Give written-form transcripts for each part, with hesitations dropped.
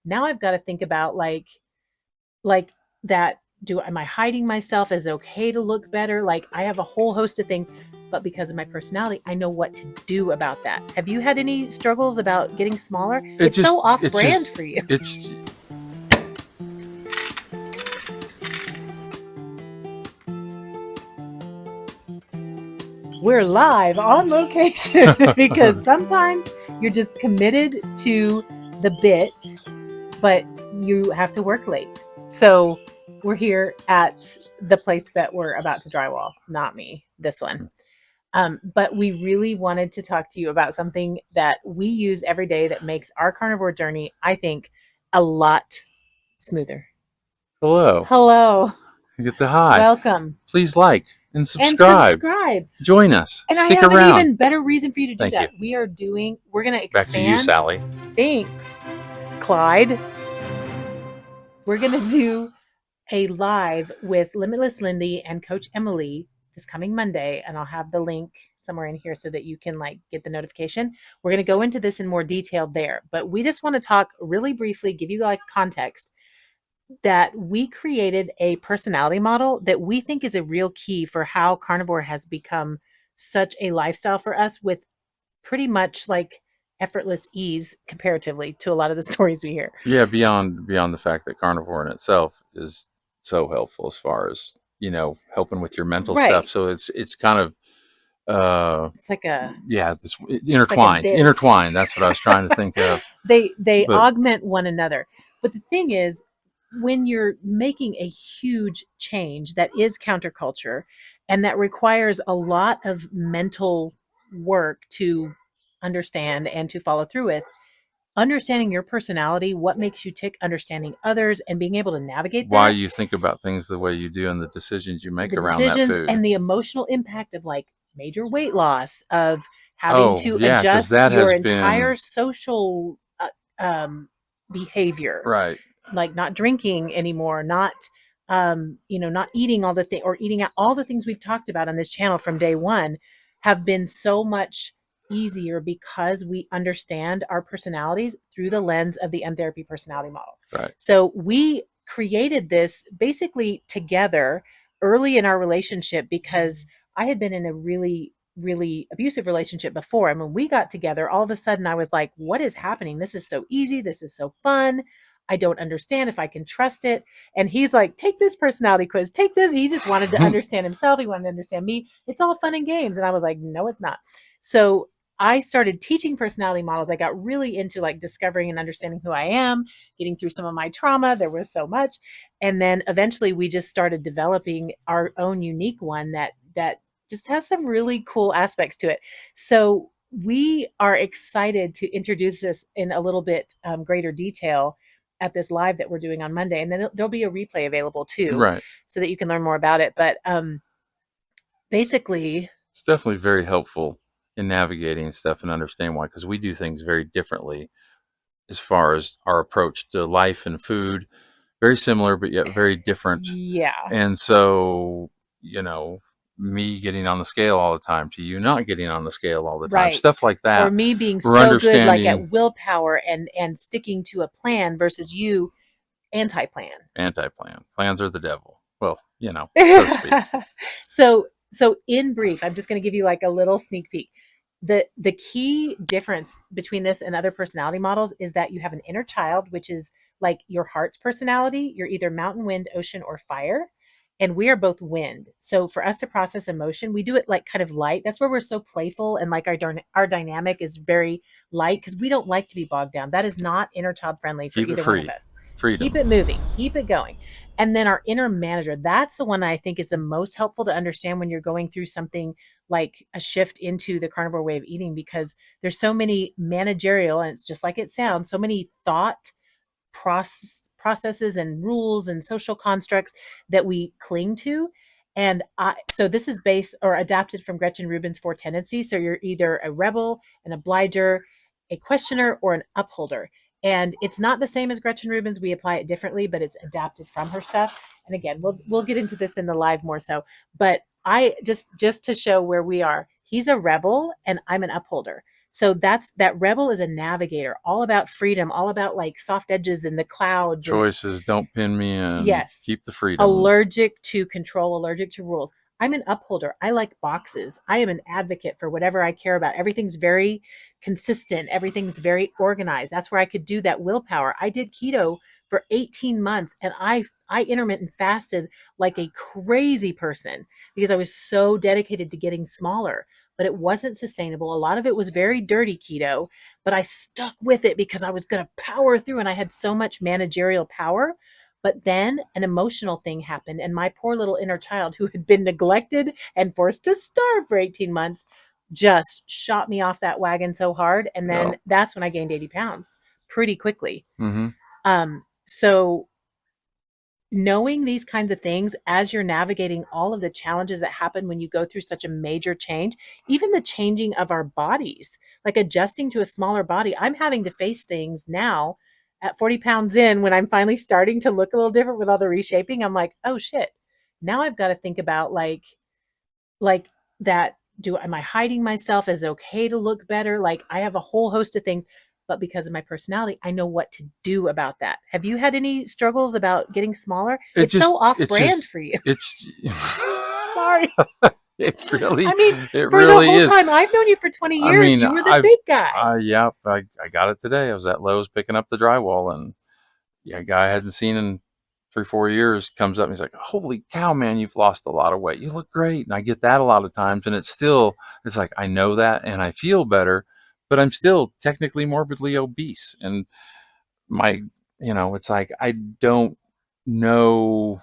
Now I've got to think about like that. Am I hiding myself? Is it okay to look better? Like I have a whole host of things, but because of my personality, I know what to do about that. Have you had any struggles about getting smaller? It's so off brand for you. It's We're live on location because sometimes you're just committed to the bit, but you have to work late. So we're here at the place that we're about to drywall, not me, this one. But we really wanted to talk to you about something that we use every day that makes our carnivore journey, I think, a lot smoother. hello. Hello. You get the hi. Welcome. Please like and subscribe. Join us. And Stick I have around. an even better reason for you to do Thank that. you. We're going to expand. Back to you, Sally. Thanks, Clyde. We're going to do a live with Limitless Lindy and Coach Emily this coming Monday, and I'll have the link somewhere in here so that you can like get the notification. We're going to go into this in more detail there, but we just want to talk really briefly, give you like context that we created a personality model that we think is a real key for how carnivore has become such a lifestyle for us, with pretty much like effortless ease comparatively to a lot of the stories we hear. Yeah, beyond the fact that carnivore in itself is so helpful as far as, helping with your mental stuff. So it's kind of it's like a this intertwined. Like intertwined. That's what I was trying to think of. They augment one another. But the thing is, when you're making a huge change that is counterculture and that requires a lot of mental work to understand and to follow through with, understanding your personality, what makes you tick, understanding others, and being able to navigate why you think about things the way you do and the decisions you make around that food. And the emotional impact of like major weight loss, of having to adjust your entire social behavior. Right. Like not drinking anymore, not not eating all the things, or eating out. All the things we've talked about on this channel from day one have been so much easier because we understand our personalities through the lens of the Untherapy personality model. Right. So we created this basically together early in our relationship because I had been in a really, really abusive relationship before. And when we got together, all of a sudden I was like, what is happening? This is so easy. This is so fun. I don't understand if I can trust it. And he's like, take this personality quiz, take this. He just wanted to understand himself. He wanted to understand me. It's all fun and games. And I was like, no, it's not. So I started teaching personality models. I got really into like discovering and understanding who I am, getting through some of my trauma. There was so much. And then eventually we just started developing our own unique one that just has some really cool aspects to it. So we are excited to introduce this in a little bit greater detail at this live that we're doing on Monday. And then there'll be a replay available too, right, so that you can learn more about it. But basically, it's definitely very helpful in navigating stuff and understand why, because we do things very differently as far as our approach to life and food. Very similar, but yet very different. Yeah. And so, me getting on the scale all the time to you not getting on the scale all the time, stuff like that. Or me being so good like at willpower and sticking to a plan versus you anti-plan. Plans are the devil. Well, so to speak. So in brief, I'm just going to give you like a little sneak peek. The key difference between this and other personality models is that you have an inner child, which is like your heart's personality. You're either mountain, wind, ocean, or fire. And we are both wind. So for us to process emotion, we do it like kind of light. That's where we're so playful. And like our dynamic is very light because we don't like to be bogged down. That is not inner child friendly for either one of us. Freedom. Keep it moving. Keep it going. And then our inner manager, that's the one I think is the most helpful to understand when you're going through something like a shift into the carnivore way of eating, because there's so many managerial, and it's just like it sounds, so many thought processes and rules and social constructs that we cling to. And so this is based or adapted from Gretchen Rubin's 4 tendencies. So you're either a rebel, an obliger, a questioner, or an upholder. And it's not the same as Gretchen Rubin's. We apply it differently, but it's adapted from her stuff. And again, we'll get into this in the live more so. But I just to show where we are, he's a rebel and I'm an upholder. So that rebel is a navigator, all about freedom, all about like soft edges and the clouds and Choices, don't pin me in. yes. Keep the freedom. Allergic to control, allergic to rules. I'm an upholder. I like boxes. I am an advocate for whatever I care about. Everything's very consistent. Everything's very organized. That's where I could do that willpower. I did keto for 18 months and I intermittent fasted like a crazy person because I was so dedicated to getting smaller, but it wasn't sustainable. A lot of it was very dirty keto, but I stuck with it because I was going to power through and I had so much managerial power. But then an emotional thing happened, and my poor little inner child, who had been neglected and forced to starve for 18 months, just shot me off that wagon so hard. And then Yep. that's when I gained 80 pounds pretty quickly. Mm-hmm. So knowing these kinds of things as you're navigating all of the challenges that happen when you go through such a major change, even the changing of our bodies, like adjusting to a smaller body. I'm having to face things now at 40 pounds in when I'm finally starting to look a little different with all the reshaping. I'm like, oh shit. Now I've got to think about like that. Am I hiding myself? Is it okay to look better? Like I have a whole host of things, but because of my personality, I know what to do about that. Have you had any struggles about getting smaller? It It's so just, off it's brand just, for you. it's, Sorry. I mean, it for the really whole is. time I've known you for 20 I years, mean, you were the big guy. yeah, I got it today. I was at Lowe's picking up the drywall, and yeah, a guy I hadn't seen in 3, 4 years comes up and he's like, "Holy cow, man, you've lost a lot of weight. You look great." And I get that a lot of times, and it's like I know that, and I feel better, but I'm still technically morbidly obese, and my, it's like I don't know.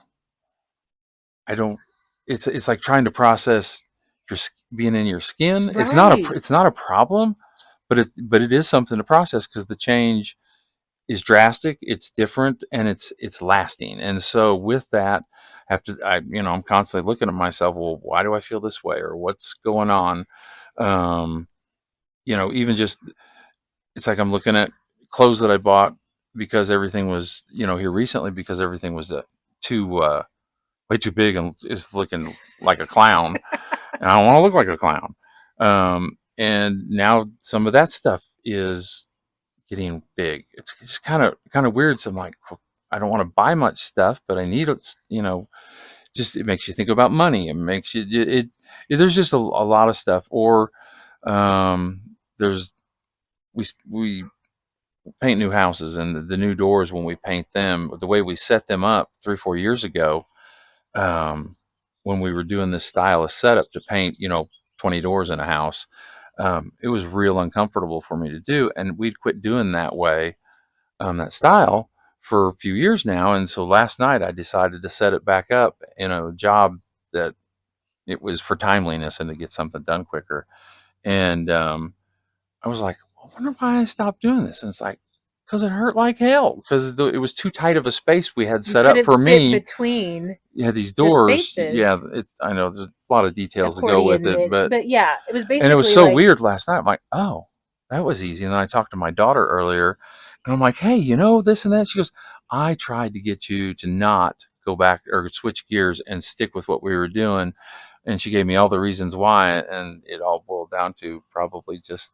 I don't. It's like trying to process being in your skin. Right. It's not a problem, but it is something to process because the change is drastic, it's different, and it's lasting. And so with that, I'm constantly looking at myself. Well, why do I feel this way, or what's going on? Um, even just it's like I'm looking at clothes that I bought because everything was here recently because everything was too way too big and is looking like a clown, and I don't want to look like a clown. And now some of that stuff is getting big. It's just kind of weird. So I'm like, well, I don't want to buy much stuff, but I need it. Just it makes you think about money. It makes you there's just a lot of stuff. Or there's we paint new houses, and the new doors, when we paint them, the way we set them up 3, 4 years ago, um, when we were doing this style of setup to paint, 20 doors in a house, it was real uncomfortable for me to do. And we'd quit doing that way, that style for a few years now. And so last night I decided to set it back up in a job that it was for timeliness and to get something done quicker. And I was like, I wonder why I stopped doing this. And it's like, because it hurt like hell, because it was too tight of a space we had You set up couldn't for fit me. between You had these the doors. Yeah, spaces, I know there's a lot of details to go with accordion it, it. But yeah, it was and it was basically so like, weird last night. I'm like, oh, that was easy. And then I talked to my daughter earlier, and I'm like, hey, this and that. She goes, I tried to get you to not go back or switch gears and stick with what we were doing. And she gave me all the reasons why, and it all boiled down to probably just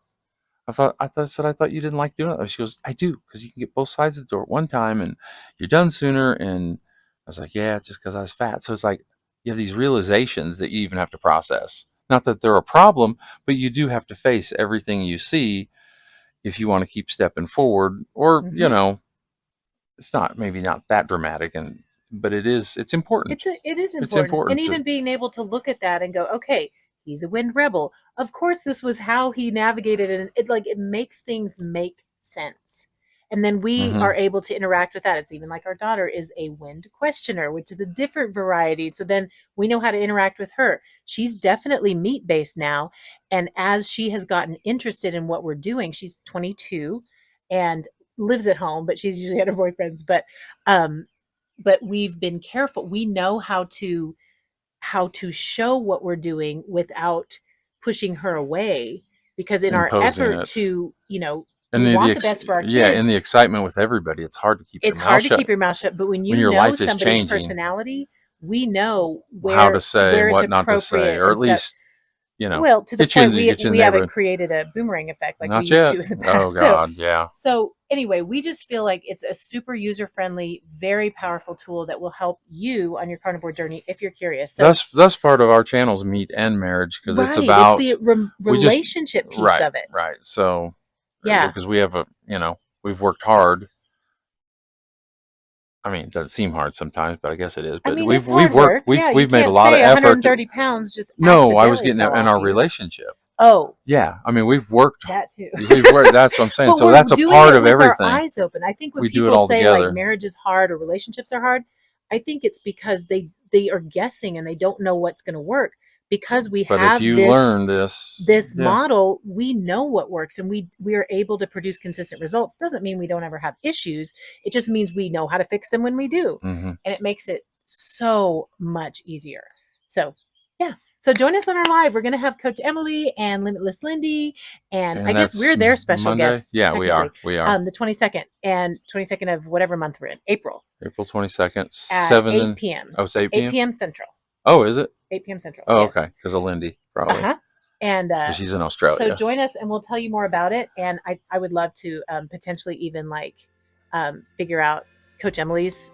I thought you didn't like doing it. She goes, I do, because you can get both sides of the door at one time, and you're done sooner. And I was like, yeah, just because I was fat. So it's like you have these realizations that you even have to process. Not that they're a problem, but you do have to face everything you see if you want to keep stepping forward. Or mhm. it's not maybe not that dramatic, but it's important. It is It's important. And important to even being able to look at that and go, okay, he's a wind rebel. Of course, this was how he navigated it. And it makes things make sense. And then we hmm are able to interact with that. It's even like our daughter is a wind questioner, which is a different variety. So then we know how to interact with her. She's definitely meat based now. And as she has gotten interested in what we're doing, she's 22 and lives at home, but she's usually at her boyfriend's. Um, but we've been careful. We know how to show what we're doing without pushing her away, because in our imposing effort it. to, we And want the best for our kids. in the excitement with everybody, it's hard to keep your It's mouth hard to shut keep your mouth shut, but when when you your know life is somebody's changing. personality, we know How to where say and where it's what not to say, appropriate or and at stuff. least Well, to the get you in point the we haven't neighborhood. created a boomerang effect like we Not used yet. to in the Oh past. God, yeah. So anyway, we just feel like it's a super user-friendly, very powerful tool that will help you on your carnivore journey if you're curious. So That's part of our channel's meat and marriage, because it's right, it's about the we just relationship piece right, of it. right. So Yeah. because we have we've worked hard. I mean, it doesn't seem hard sometimes, but I guess it is. I But mean, we've it's hard we've worked work. Yeah, you we've made a can't lot of say effort. 130 pounds just No, I was accidentally getting fell in off our you. relationship. Oh, Yeah, I mean, we've worked. that too. We've worked. That's what I'm saying. But So we're that's a doing part it of with our everything. eyes open. I think when We do it people all say like together. marriage is hard or relationships are hard, I think it's because they are guessing and they don't know what's going to work. Because we But if have you learn this, this yeah. model, we know what works and we are able to produce consistent results. Doesn't mean we don't ever have issues. It just means we know how to fix them when we do. Mm-hmm. And it makes it so much easier. So, yeah. So join us on our live. We're going to have Coach Emily and Limitless Lindy, and I And guess that's we're their special Monday. guests Yeah, we technically. are. We are. The 22nd and 22nd of whatever month we're in, April April 22nd, at 7 8 and p.m. oh, it's 8 8 p.m. p.m. Central. Oh, is it? 8 p.m. Central. Oh, okay. Yes. Because of Lindy, Uh probably. huh. And Because she's in so Australia. join us, and we'll tell you more about it. And I would love to potentially even figure out Coach Emily's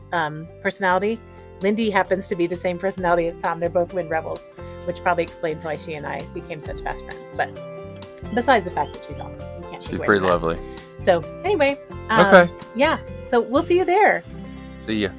personality. Lindy happens to be the same personality as Tom. They're both Wind Rebels, which probably explains why she and I became such fast friends. But besides the fact that she's awesome, we can't take She's away pretty from that. lovely. So anyway, Okay. yeah. So we'll see you there. See ya.